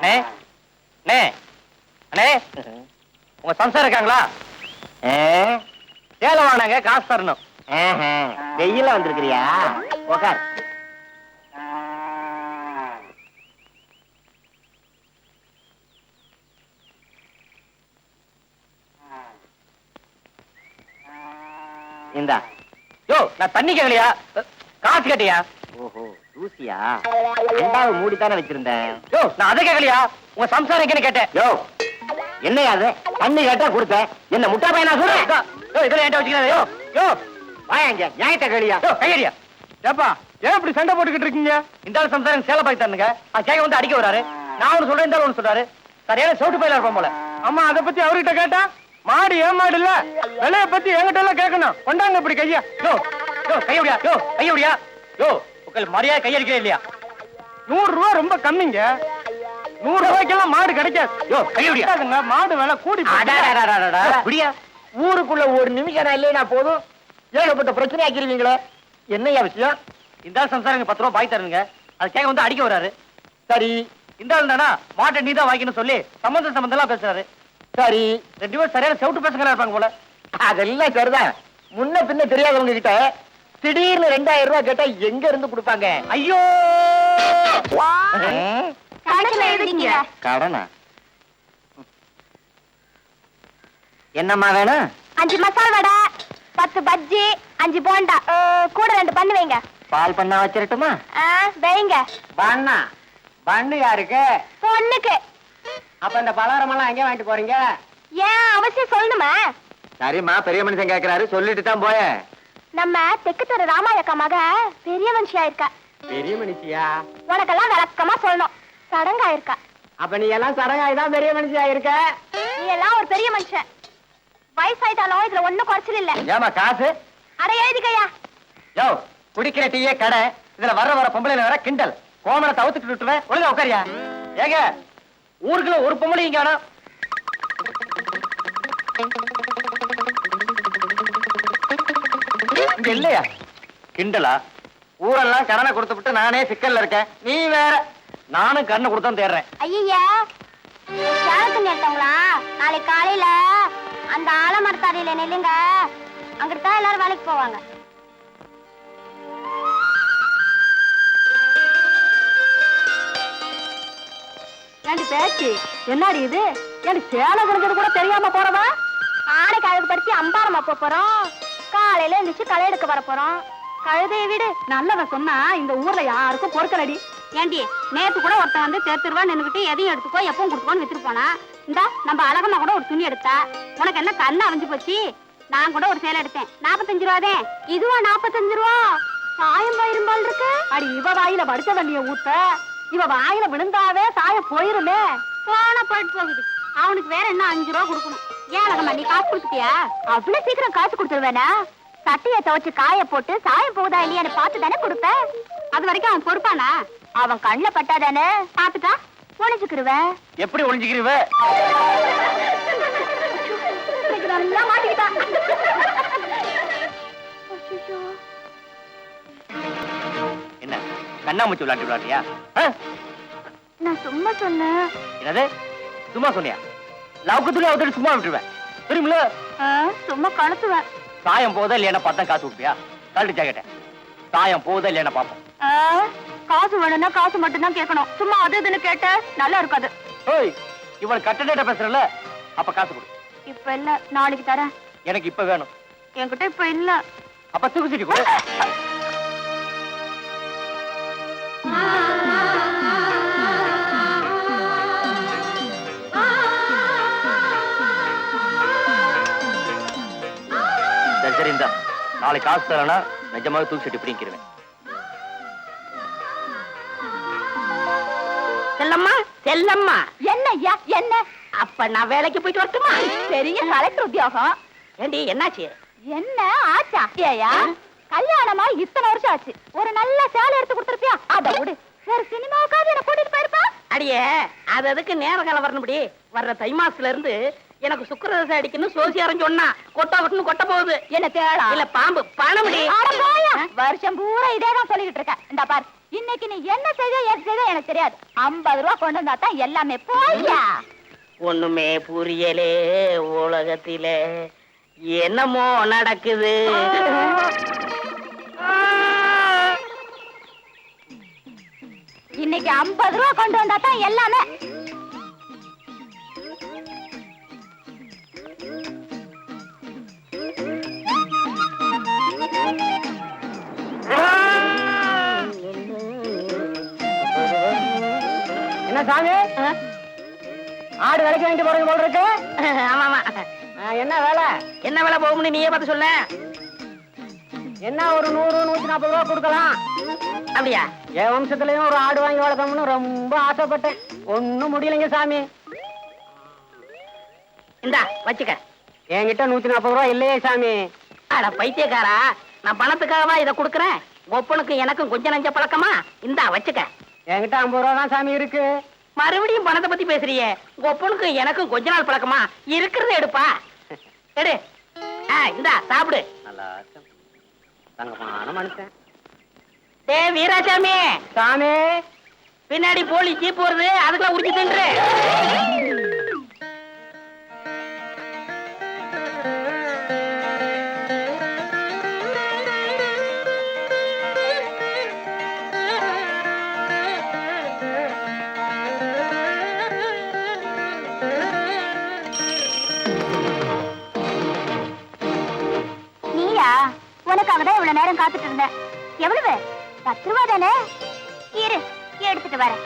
அண்ணே அண்ணே அண்ணே உங்க சம்சாரம் இருக்காங்களா? சேலை வாங்கினாங்க, காசு தரணும். வெயில வந்திருக்கிறியா? உக்கார். இந்தா. யோ, நான் தண்ணி கேட்கலையா, காசு கேட்டியா? ஓஹோ, தூசியா? ரெண்டாவது மூடித்தானே வச்சிருந்தேன். யோ, நான் அதை கேட்கலையா, உங்க சம்சாரம் எங்கன்னு கேட்டேன். யோ, என்னையா அது? தண்ணி கேட்டா கொடுத்தேன். என்ன முட்டா பையனா சொல்றேன்? யோ, இதெல்லாம் என்கிட்ட வச்சுக்கிறேன். யோ யோ, வாங்க, நியாயத்தை கேளியா? யோ, கையடியா. ஏப்பா, ஏன் இப்படி சண்டை போட்டுக்கிட்டு இருக்கீங்க? இந்த ஆள் சம்சாரம் சேலை பாக்கி தரணுங்க, அது கேட்க வந்து அடிக்க வராரு. நான் ஒண்ணு சொல்றேன், இந்த ஆள் ஒண்ணு சொல்றாரு. சரியான சவுட்டு பயில இருப்போம் போல. அம்மா, அதை பத்தி அவர்கிட்ட கேட்டா மாடு ஏமாடு இல்ல, விலைய பத்தி என்கிட்ட எல்லாம் கேட்கணும். கொண்டாங்க இப்படி கையா. யோ யோ, கையடியா. யோ, கையடியா. யோ, உங்கள் மரியாதை கையடிக்கவே இல்லையா? 100 ரூபாய் ரொம்ப கம்மிங்க. 100 ரூபாய்க்கெல்லாம் மாடு கிடைக்காது. யோ, கையடியா. மாடு விலை கூடி அப்படியா? ஊருக்குள்ள ஒரு நிமிஷம் இல்லைன்னா போதும் ஏகப்பட்ட பிரச்சனை ஆக்கிருவீங்களே. என்னையா விஷயம்? இந்த ஆள் சம்சாரம் 10 ரூபாய் பாய் தரணுங்க, அது கேட்க வந்து அடிக்க வராரு. சரி, இந்த ஆள் தானா மாட்டை நீதான் வாங்கின்னு சொல்லி சம்பந்தம் எல்லாம் பேசுறாரு. சரி, 2 பேரும் சரியான செவுட்டு பேசுகிறா இருப்பாங்க போல. அதெல்லாம் சரிதான். முன்ன பின்ன தெரியாதவங்க கிட்ட திடீர்னு 2000 ரூபாய் கேட்டா எங்க இருந்து கொடுப்பாங்க? ஐயோ, கடனா? என்னம்மா வேணும்? 5 மசால் வடை, 10 பஜ்ஜி, 5 போண்டா, கூட 2 பண்ணு வைங்க. பால் பண்ணா வச்சிரட்டுமா? வைங்க. பண்ணா? பண்ணு யாருக்கு? பொண்ணுக்கு. அப்ப இந்த பலகாரம் எல்லாம் எங்க வாங்கிட்டு போறீங்க? ஏன் அவசியம் சொல்லணுமா? சரிம்மா, பெரிய மனுஷன் கேக்குறாரு, சொல்லிட்டு தான் போய. நம்ம தெக்குத்தர ராமாயக்கா மக பெரிய மனுஷியா இருக்கா. பெரிய மனுஷியா? உனக்கெல்லாம் விளக்கமா சொல்லணும். சடங்கா இருக்கா. அப்ப நீ எல்லாம் சடங்காய்தான் பெரிய மனுஷியா இருக்க. நீ எல்லாம் ஒரு பெரிய மனுஷன். வயசாயிட்டாலும் இதுல ஒண்ணும் குறைச்சல் இல்ல. ஏமா காசு? அட எழுதிக்கையா. யோ, குடிக்கிற டீயே கடை, இதுல வர பொம்பளை வேற கிண்டல். கோமனை தவிர்த்துட்டு விட்டுருவேன். ஒழுங்கா உட்காரியா. ஏங்க, ஊருக்குள்ள ஒரு பொம்பளை இங்க வேணாம். இங்க இல்லையா? கிண்டலா? ஊரெல்லாம் கடனை கொடுத்து விட்டு நானே சிக்கல்ல இருக்கேன், நீ வேற. நானும் கண்ணை கொடுத்தான் தேடுறேன். ஐயா, சேலத்து நேர்த்தவங்களா? நாளைக்கு காலையில அந்த ஆலமரத்தாரியில நெல்லுங்க. அங்கிட்டு தான் எல்லாரும் வேலைக்கு போவாங்க. ஏண்டி பேச்சு, என்னடி இது? எனக்கு சேலை குடிஞ்சது கூட தெரியாம போறவா? ஆனைக்கு அழகு படுத்தி அம்பாரமா போறோம். காலையில எழுந்திரிச்சு களை எடுக்க வர போறோம். கழுதைய விடு. நல்லவன் சொன்னா இந்த ஊர்ல யாருக்கும் பொறுக்கலடி. ஏண்டி, நேத்து கூட ஒருத்தன் வந்து தேர்த்துருவா நின்னுகிட்டு எதையும் எடுத்துக்கோ எப்பவும் கொடுத்துக்கோன்னு வித்துட்டு போனா. இந்த நம்ம அழகம்மா கூட ஒரு துணி எடுத்தா. உனக்கு என்ன கண்ணு அவிஞ்சு போச்சு? நான் கூட ஒரு சேலை எடுத்தேன், 45 ரூபாதே. இதுவா 45 ரூபா? சாயம் போயிரும்பால் இருக்கு. அடி, இவ வாயில வடிச்ச தண்ணிய ஊத்த, இவ வாயில விழுந்தாவே சாயம் போயிருமே. போன போயிட்டு போகுது. அவனுக்கு வேற என்ன 5 ரூபா கொடுக்கணும். ஏன் அழகம்மா, நீ காசு கொடுத்துட்டியா? அவ்வளவு சீக்கிரம் காசு கொடுத்துருவேனா? சட்டையை துவச்சு காய போட்டு சாயம் போகுதா இல்லையான்னு பார்த்து தானே கொடுப்ப. அது வரைக்கும் அவன் பொறுப்பானா? அவன் கண்ணுல பட்டாதானே பார்த்துட்டா ஒளிஞ்சுக்கிருவேன். எப்படி ஒளிஞ்சுக்கிறீவ? நல்லா மாட்டிக்கிட்டான். என்ன கண்ணாமூச்சி விளையாட்டியா? நான் சும்மா சொன்னேன். என்னது சும்மா சொன்னியா? லவுக்கு துணி அவுத்து சும்மா விட்டுருவேன், தெரியுமில்ல? சும்மா கணத்துவேன். சாயம் போதா இல்லையா பார்த்தா காசு கொடுப்பியா? கழட்டு ஜாக்கெட்ட. சாயம் போதா இல்லையா பார்ப்போம். காசு வேணும்னா காசு மட்டும் தான் கேட்கணும். சும்மா அது இதுன்னு கேட்ட நல்லா இருக்காது. ஓய், இவன் கட்டடேட்ட பேசுறல, அப்ப காசு கொடு. இப்ப இல்ல, நாளைக்கு தரேன். எனக்கு இப்ப வேணும். என்கிட்ட இப்ப இல்ல. அப்ப தூக்குச்சிட்டு கொடு. சரி, இந்த நாளைக்கு காசு தரனா நிஜமாக தூக்கிட்டு பிடிக்கிறேன். செல்லம்மா, செல்லம்மா. என்ன ஐயா, என்ன? அப்ப நான் வேலைக்கு போயிட்டு வரட்டுமா? பெரிய கலெக்டர் உத்தியோகம். ஏண்டி, என்னாச்சு? என்ன ஆச்சா? ஐயா, கல்யாணமா இத்தனை வருஷம் ஆச்சு. ஒரு நல்ல சேலை எடுத்து கொடுத்துருப்பியா? அத விடு, வேற சினிமாவுக்காவது என்ன கூட்டிட்டு போயிருப்பா. அடியே, அது அதுக்கு நேர காலம் வரணும்படி. வர்ற தை மாசத்துல இருந்து எனக்கு சுக்கரதசை அடிக்கணும் சோசியாரம் சொன்னா கொட்ட போகுது என்ன தேடா இல்ல பாம்பு பணம் வருஷம் பூரா இதேதான் சொல்லிக்கிட்டு இருக்க. இந்த பார், இன்னைக்கு நீ என்ன செய்த எது செய்த எனக்கு தெரியாது. 50 ரூபா கொண்டு வந்தா தான் எல்லாமே. போய்யா. ஒண்ணுமே புரியலே உலகத்திலே என்னமோ நடக்குது. இன்னைக்கு 50 ரூபா கொண்டு வந்தா தான் எல்லாமே. என்ன சாமி, ஆடு விலைக்கு வாங்கிட்டு போறது போல இருக்கு. ஆமா ஆமா. என்ன வேலை? என்ன வேலை போகும்னு நீயே பார்த்து சொல்ல. என்ன ஒரு 100-140 ரூபா கொடுக்கலாம். அப்படியா? என் வம்சத்துலயும் ஒரு ஆடு வாங்கி வளர்க்கணும்னு ரொம்ப ஆசைப்பட்டேன். ஒண்ணும் முடியலைங்க சாமி. இந்தா வச்சுக்க. என்கிட்ட 140 ரூபா இல்லையே சாமி. அட பைத்தியக்காரா, நான் பணத்துக்காகவா இதை கொடுக்குறேன்? ஒப்பனுக்கு எனக்கும் கொஞ்சம் நஞ்ச பழக்கமா? இந்தா வச்சுக்க. என்கிட்ட 50 ரூபா தான் சாமி இருக்கு. மறுபடியும் பணத்தை பத்தி பேசுறியே. ஒப்பனுக்கு எனக்கும் கொஞ்ச நாள் பழக்கமா? இருக்கிறது எடுப்பா. எடு. இந்தா சாப்பிடு. நல்லா தங்கமான மனுஷன். டே வீராசாமி, சாமி, பின்னாடி போலி ஜீப் வருது, அதுக்குள்ள உரிச்சு தின்று. நீயா? உனக்காக தான் இவ்வளவு நேரம் காத்துட்டு இருந்தேன். எவ்வளவு? 10 ரூபா தானே? இரு, எடுத்துட்டு வரேன்.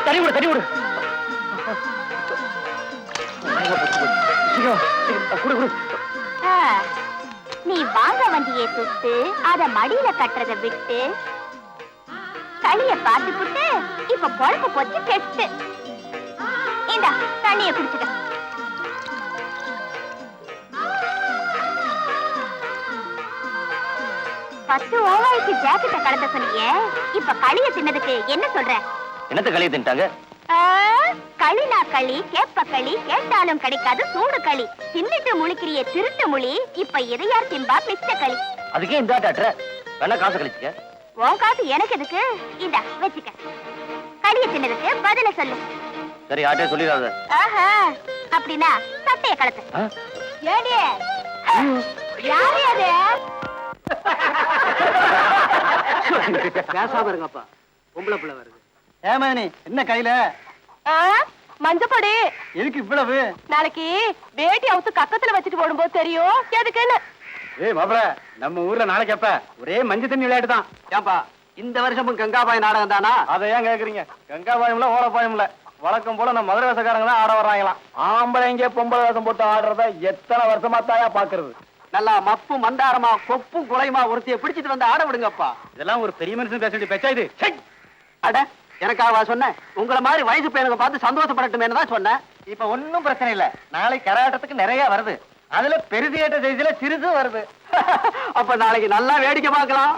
தண்ணி விடு, தண்ணி விடு. நீ வாங்க வண்டியை தொட்டு அத மடியில கட்டுறத விட்டு களிய பார்த்து புட்டு இப்ப பொழப்பு போச்சு கெட்டு. இந்த தண்ணிய குடிச்சுக்க. பத்து ஓவாய்க்கு ஜாக்கெட்ட கலத்த சொன்னீங்க. இப்ப களிய தின்னதுக்கு என்ன சொல்ற? என்னத்த களிய தின்ட்டாங்க? களினா களி, கேப்ப களி, கேட்டாலும் கிடைக்காது சூடு களி. தின்னுட்டு முழிக்கிறிய திருட்டு முழி. இப்ப இதையார் திம்பா மிச்ச களி. அதுக்கே இந்த ஆட்ட வேணா காசு கழிச்சுக்க. உன் காசு எனக்கு எதுக்கு? இந்தா வச்சுக்க. களிய தின்னதுக்கு பதில சொல்லு. சரி, ஆட்டே சொல்லிடாத. ஆஹா, அப்படின்னா சட்டைய கலத்து. ஏடி யாரு அது? பேசாம இருங்கப்பா, பொம்பளை பிள்ளை வருது. ஏமானி, என்ன கையில? மஞ்சப்பொடி. எதுக்கு இவ்வளவு? நாளைக்கு வேட்டி அவுத்து கக்கத்துல வச்சுட்டு போடும்போது தெரியும் எதுக்குன்னு. ஏய் மாப்ள, நம்ம ஊர்ல நாளைக்கு எப்ப ஒரே மஞ்சள் தண்ணி விளையாட்டு தான். ஏன்பா, இந்த வருஷமும் கங்காபாய் நாடகம் தானா? அதை ஏன் கேக்குறீங்க? கங்காபாயம்ல ஓலப்பாயம்ல வழக்கம் போல நம்ம மதுரை வேசக்காரங்க தான் ஆட வர்றாங்களாம். ஆம்பளைங்க பொம்பளை வேஷம் போட்டு ஆடுறத எத்தனை வருஷமா தாயா பாக்குறது. நல்லா மப்பு மந்தாரமா கொப்பும் குலையுமா ஒருத்திய பிடிச்சிட்டு வந்து ஆட விடுங்கப்பா. இதெல்லாம் ஒரு பெரிய மனுஷன் பேச வேண்டிய பேச்சா இது? அட, எனக்காக சொன்னேன். உங்களை மாதிரி வயசு பையனுங்க பார்த்து சந்தோஷப்படட்டுமேனு தான் சொன்னேன். இப்ப ஒன்னும் பிரச்சனை இல்ல. நாளைக்கு கரகாட்டத்துக்கு நிறைய வருது. அதுல பெருதியேட்ட செய்தியில சிறிது வருது. அப்ப நாளைக்கு நல்லா வேடிக்கை பார்க்கலாம்.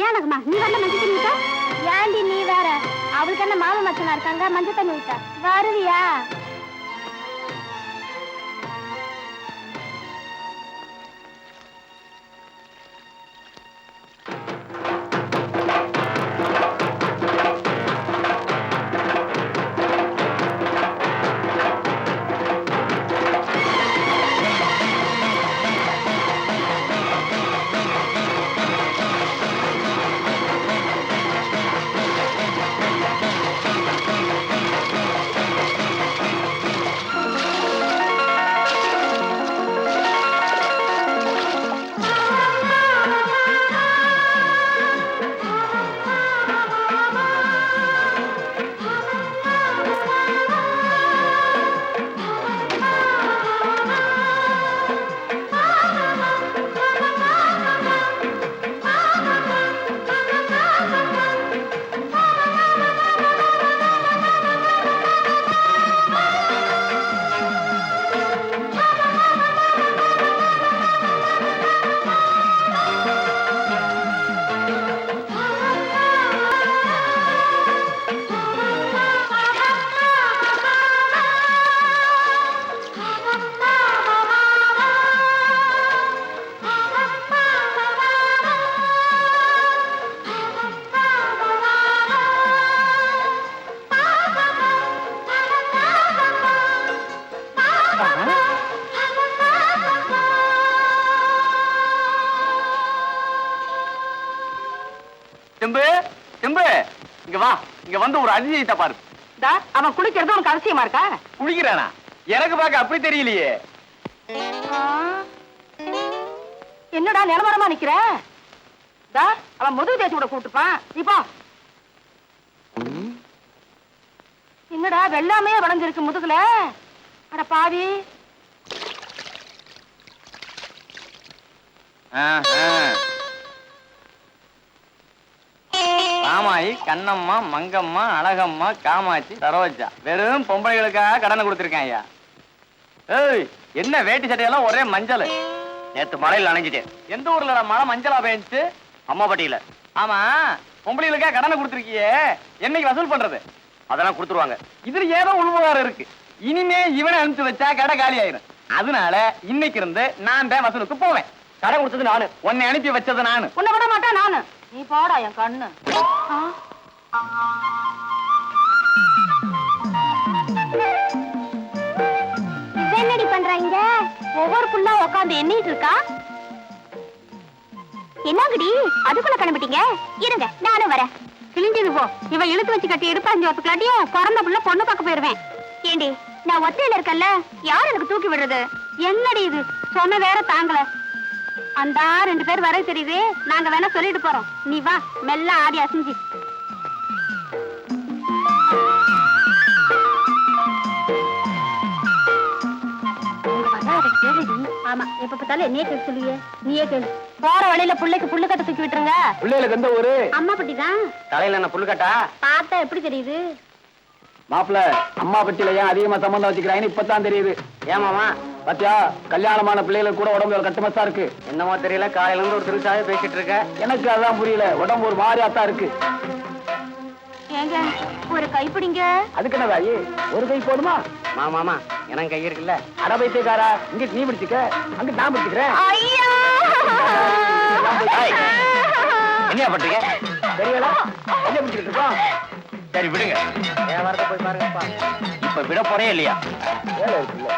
ஏனகம்மா, நீ வரல மஞ்சள் தண்ணி ஊத்த? ஏண்டி நீ வேற? அவளுக்கு என்ன மாமா மச்சனா இருக்காங்க, மஞ்சள் தண்ணி ஊத்த வருவியா? வா இங்க வந்து ஒரு அதிசயத்தை பாரு. அவன் குளிக்கிறது உனக்கு அவசியமா இருக்கா? குளிக்கிறானா? எனக்கு பார்க்க அப்படி தெரியலையே. என்னடா நிலவரமா நிக்கிற? அவன் முதுகு தேய்ச்சி கூட கூட்டுப்பான். இப்போ என்னடா வெள்ளாமே வளைஞ்சிருக்கு முதுகுல? அட பாவி. ராமாயி, கண்ணம்மா, மங்கம்மா, அழகம்மா, காமாட்சி, சரோஜா வெறும் பொம்பளைகளுக்காக கடனை கொடுத்திருக்கேன் ஐயா. ஏய், என்ன வேட்டி சட்டையெல்லாம் ஒரே மஞ்சள். நேத்து மழையில் நனைஞ்சிட்டேன். எந்த ஊர்ல மழை மஞ்சளா பெஞ்சுச்சு? அம்மாபட்டியில. ஆமா, பொம்பளைகளுக்காக கடனை கொடுத்திருக்கியே, என்னைக்கு வசூல் பண்றது? அதெல்லாம் கொடுத்துருவாங்க. இதுல ஏதோ உள்முகாரம் இருக்கு. இனிமே இவனை அனுப்பிச்சு வச்சா கடை காலி ஆயிரும். அதனால இன்னைக்கு இருந்து நான் தான் வசூலுக்கு போவேன். கடன் கொடுத்தது நானு, உன்னை அனுப்பி வச்சது நானு. உன்னை விட மாட்டேன் நானு. நீ போடா என் கண்ணு. என்னடி பண்றாங்க? ஒவ்வொரு புள்ளா உட்காந்து எண்ணிட்டு இருக்கா. என்னங்கடி அதுக்குள்ள கிளம்பிட்டீங்க? இருங்க நானும் வரேன். கிழிஞ்சது போ. இவ இழுத்து வச்சு கட்டி எடுப்பாஞ்சு வரத்துக்குள்ளாட்டியும் பிறந்த புள்ள பொண்ணு பார்க்க போயிருவேன். ஏண்டி நான் ஒத்தையில இருக்கல்ல, யார் எனக்கு தூக்கி விடுறது? என்னடி இது சொன்ன வேற தாங்கல. அந்த 2 பேர் வர தெரியுது. நாங்க வேணா சொல்லிட்டு போறோம். நீ வா மெல்ல ஆடி அசிஞ்சி. ஆமா எப்ப பார்த்தாலும் என்னையே கேட்டு சொல்லுவியே. நீயே கேளு. போற வழியில புள்ளைக்கு புல்லு கட்ட தூக்கி விட்டுருங்க. பிள்ளைகளுக்கு எந்த ஊரு? அம்மா பட்டி தான். தலையில என்ன புல்லு கட்டா? பார்த்தா எப்படி தெரியுது? மாப்பிள்ள, அம்மா பட்டியில ஏன் அதிகமா சம்பந்தம் வச்சுக்கிறாங்கன்னு இப்பதான் தெரியுது. ஏமாமா பாத்தியா, கல்யாணமான பிள்ளைகளுக்கு கூட உடம்பு கட்டுமஸ்தா இருக்கு. என்னமோ தெரியல, காலையில இருந்து ஒரு திருச்சாவே பேசிட்டு இருக்க. எனக்கு அதான் புரியல, உடம்பு ஒரு மாதிரியாத்தான் இருக்கு. ஏங்க ஒரு கைப்பிடிங்க. அதுக்கு என்ன தாயி, ஒரு கை போடுமா? மாமாமா எனக்கு கை இருக்குல்ல. அட பைத்தியக்காரா, இங்கிட்டு நீ பிடிச்சுக்க, அங்கிட்டு நான் பிடிச்சுக்கிறேன். ஐயா என்ன பண்றீங்க? தெரியல, என்ன பிடிச்சிட்டு இருக்கோம்? சரி விடுங்க, என் வரத போய் பாருங்கப்பா. இப்ப விட போறே இல்லையா? வேலை இருக்குல்ல.